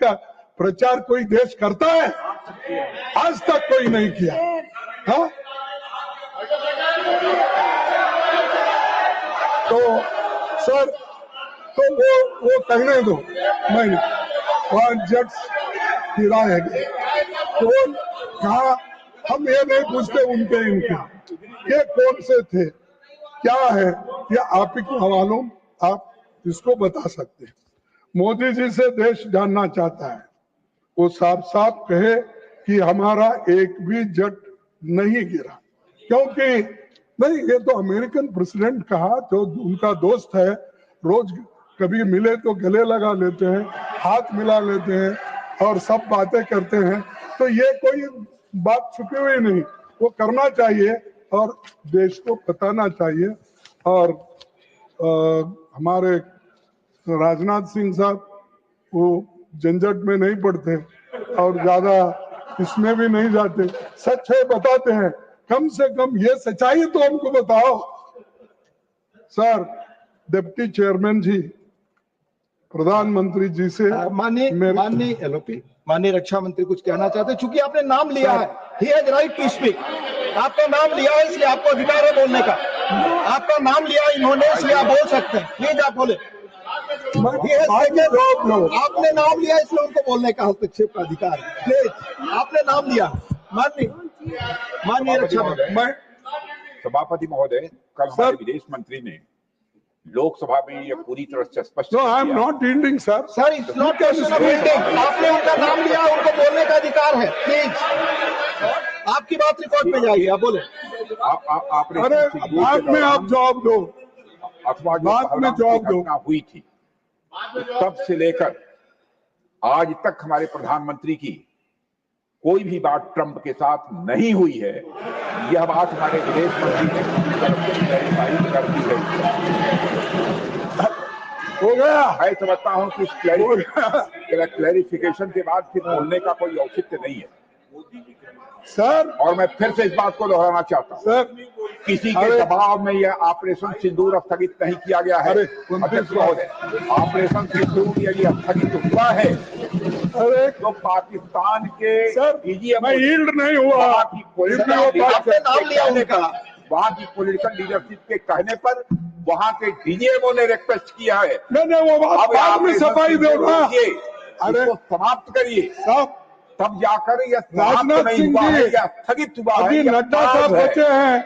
का प्रचार कोई देश करता है? आज तक कोई नहीं किया। हाँ, तो सर, तो वो कहने दो, मैं वहाँ जज की राय है कौन कहा, हम ये नहीं पूछते उनके इनके, ये कौन से थे, क्या है, ये आप ही को मालूम, आप इसको बता सकते हैं। मोदी जी से देश जानना चाहता है, वो साफ साफ कहे कि हमारा एक भी जट नहीं गिरा, क्योंकि नहीं, ये तो अमेरिकन प्रेसिडेंट कहा, जो उनका दोस्त है, रोज कभी मिले तो गले लगा लेते हैं, हाथ मिला लेते हैं और सब बातें करते हैं, तो ये कोई बात छुपी हुई नहीं, वो करना चाहिए और देश को बताना चाहिए। और हमारे राजनाथ सिंह साहब वो झंझट में नहीं पड़ते और ज्यादा इसमें भी नहीं जाते, सच है बताते हैं, कम से कम ये सच्चाई तो हमको बताओ। सर, डिप्टी चेयरमैन जी प्रधानमंत्री जी से माननीय रक्षा मंत्री कुछ कहना चाहते हैं, चूंकि आपने नाम लिया है, he has right to speak, आपका नाम लिया है इसलिए आपको अधिकार है बोलने का, आपका नाम लिया इन्होंने इसलिए आप बोल सकते हैं, प्लीज आप बोले। आपने नाम लिया इसलिए उनको बोलने का हस्तक्षेप का अधिकार है, प्लीज आपने नाम लिया। माननीय रक्षा मंत्री, सभापति महोदय, कल हमारे विदेश मंत्री ने लोकसभा में ये पूरी तरह से स्पष्ट किया। I am not yielding sir, sir it's not question of yielding, आपने उनका नाम लिया, उनको बोलने का अधिकार है, प्लीज आपकी बात रिकॉर्ड में जाएगी, आप बोले। अरे बाद में आप जवाब दो, अथवा बाद में जवाब दो। हुई थी तब से लेकर आज तक हमारे प्रधानमंत्री की कोई भी बात ट्रंप के साथ नहीं हुई है, यह बात हमारे विदेश मंत्री ने वेरीफाई कर दी है। हो गया, मैं समझता हूं कि क्लैरिफिकेशन के बाद फिर बोलने का कोई औचित्य नहीं है सर। और मैं फिर से इस बात को दोहराना चाहता हूं, सर, किसी के दबाव में यह ऑपरेशन सिंदूर स्थगित नहीं किया गया है। अध्यक्ष महोदय, ऑपरेशन सिंदूर यदि स्थगित हुआ है, अरे तो पाकिस्तान के मैं यील्ड नहीं हुआ, वहाँ की पॉलिटिकल लीडरशिप के कहने पर वहाँ के डीजीएमओ ने रिक्वेस्ट किया है। मैंने वो बात बाद में सफाई दो ना, अरे समाप्त करिए, तब जाकर यह राजनाथ सिंह जी स्थगित हुआ है। अभी नड्डा साहब बचे हैं,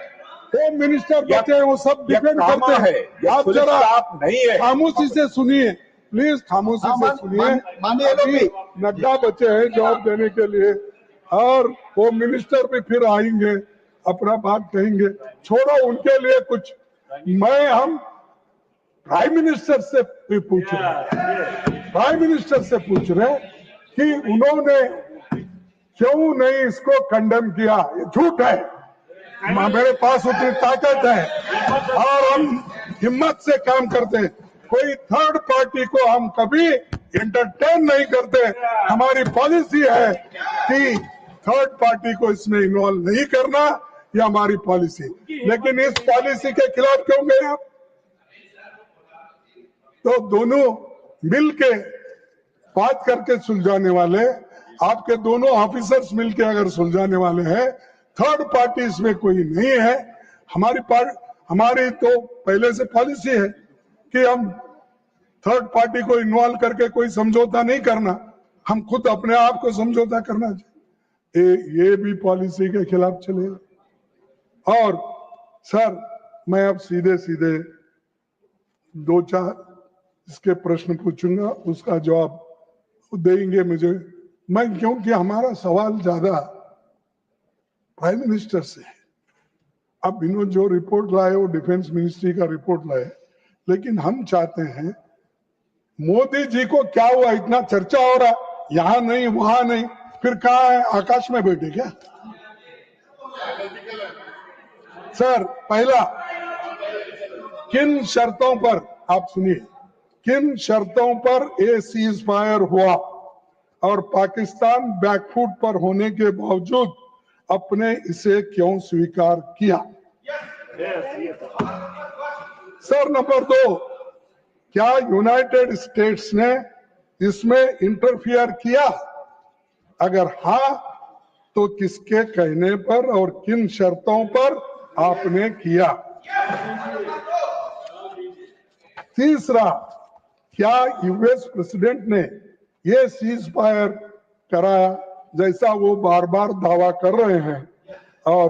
होम मिनिस्टर बचे हैं, वो सब डिफेंड करते हैं। आप जरा नहीं है, खामोशी से सुनिए, प्लीज खामोशी से सुनिए। नड्डा बचे हैं जवाब देने के लिए और होम मिनिस्टर भी फिर आएंगे, अपना बात कहेंगे, छोड़ो उनके लिए कुछ। हम प्राइम मिनिस्टर से भी पूछ रहे हैं, प्राइम मिनिस्टर से पूछ रहे हैं कि उन्होंने क्यों नहीं इसको कंडेम किया। ये झूठ है, मेरे पास उतनी ताकत है और हम हिम्मत से काम करते हैं। कोई थर्ड पार्टी को हम कभी एंटरटेन नहीं करते। हमारी पॉलिसी है कि थर्ड पार्टी को इसमें इन्वॉल्व नहीं करना, ये हमारी पॉलिसी। लेकिन इस पॉलिसी के खिलाफ क्यों गए आप? तो दोनों मिलके बात करके सुलझाने वाले, आपके दोनों ऑफिसर्स मिलके अगर सुलझाने वाले हैं, थर्ड पार्टी इसमें कोई नहीं है। हमारी तो पहले से पॉलिसी है कि हम थर्ड पार्टी को इन्वॉल्व करके कोई समझौता नहीं करना, हम खुद अपने आप को समझौता करना चाहिए। ये भी पॉलिसी के खिलाफ चलेगा। और सर, मैं अब सीधे सीधे दो चार इसके प्रश्न पूछूंगा, उसका जवाब देंगे मुझे। मैं क्योंकि हमारा सवाल ज्यादा प्राइम मिनिस्टर से है। अब इन्होंने जो रिपोर्ट लाए वो डिफेंस मिनिस्ट्री का रिपोर्ट लाए, लेकिन हम चाहते हैं मोदी जी को क्या हुआ, इतना चर्चा हो रहा, यहां नहीं वहां नहीं, फिर कहाँ है, आकाश में बैठे क्या? सर, पहला, किन शर्तों पर, आप सुनिए, किन शर्तों पर ये सीज फायर हुआ और पाकिस्तान बैकफुट पर होने के बावजूद अपने इसे क्यों स्वीकार किया? सर, नंबर 2, क्या यूनाइटेड स्टेट्स ने इसमें इंटरफियर किया? अगर हाँ तो किसके कहने पर और किन शर्तों पर आपने किया? तीसरा, क्या यूएस प्रेसिडेंट ने ये सीज फायर कराया जैसा वो बार बार दावा कर रहे हैं? और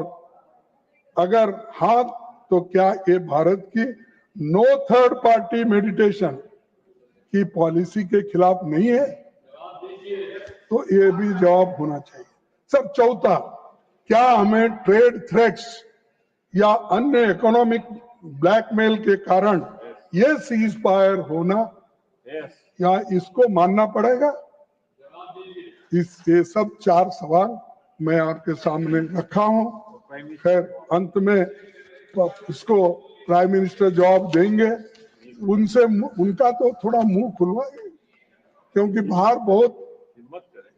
अगर हाँ तो क्या ये भारत की नो थर्ड पार्टी मेडिटेशन की पॉलिसी के खिलाफ नहीं है? तो ये भी जवाब होना चाहिए। सर, चौथा, क्या हमें ट्रेड थ्रेट्स या अन्य इकोनॉमिक ब्लैकमेल के कारण ये सीज फायर होना या इसको मानना पड़ेगा? ये सब 4 सवाल मैं आपके सामने रखा हूं। खैर, अंत में इसको प्राइम मिनिस्टर जवाब देंगे। उनसे उनका तो थोड़ा मुंह खुलवाए, क्योंकि बाहर बहुत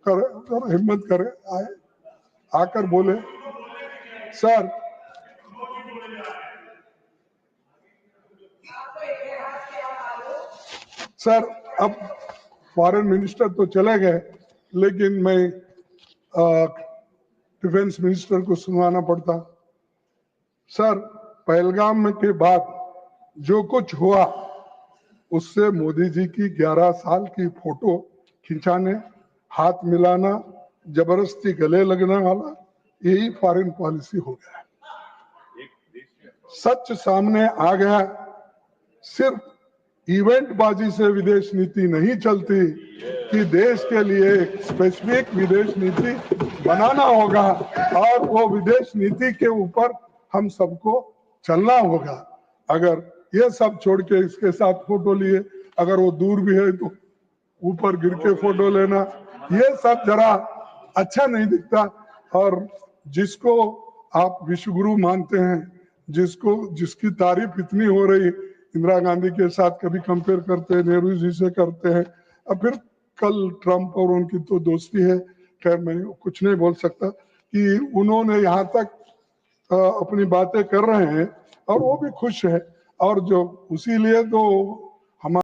हिम्मत करे आए, आकर बोले। सर, अब फॉरेन मिनिस्टर तो चले गए, लेकिन मैं डिफेंस मिनिस्टर को सुनवाना पड़ता। सर, पहलगाम के बाद जो कुछ हुआ उससे मोदी जी की 11 साल की फोटो खिंचाने, हाथ मिलाना, जबरदस्ती गले लगने वाला, यही फॉरेन पॉलिसी हो गया। सच सामने आ गया, सिर्फ इवेंट बाजी से विदेश नीति नहीं चलती कि देश के लिए एक स्पेसिफिक विदेश नीति बनाना होगा और वो विदेश नीति के ऊपर हम सबको चलना होगा। अगर ये सब छोड़ के इसके साथ फोटो लिए, अगर वो दूर भी है तो ऊपर गिर के फोटो लेना, ये सब जरा अच्छा नहीं दिखता। और जिसको आप विश्वगुरु मानते हैं, जिसकी तारीफ इतनी हो रही, इंदिरा गांधी के साथ कभी कंपेयर करते हैं, नेहरू जी से करते हैं, और फिर कल ट्रंप और उनकी तो दोस्ती है। खैर, मैं कुछ नहीं बोल सकता कि उन्होंने यहाँ तक अपनी बातें कर रहे हैं और वो भी खुश है। और जो उसी लिए तो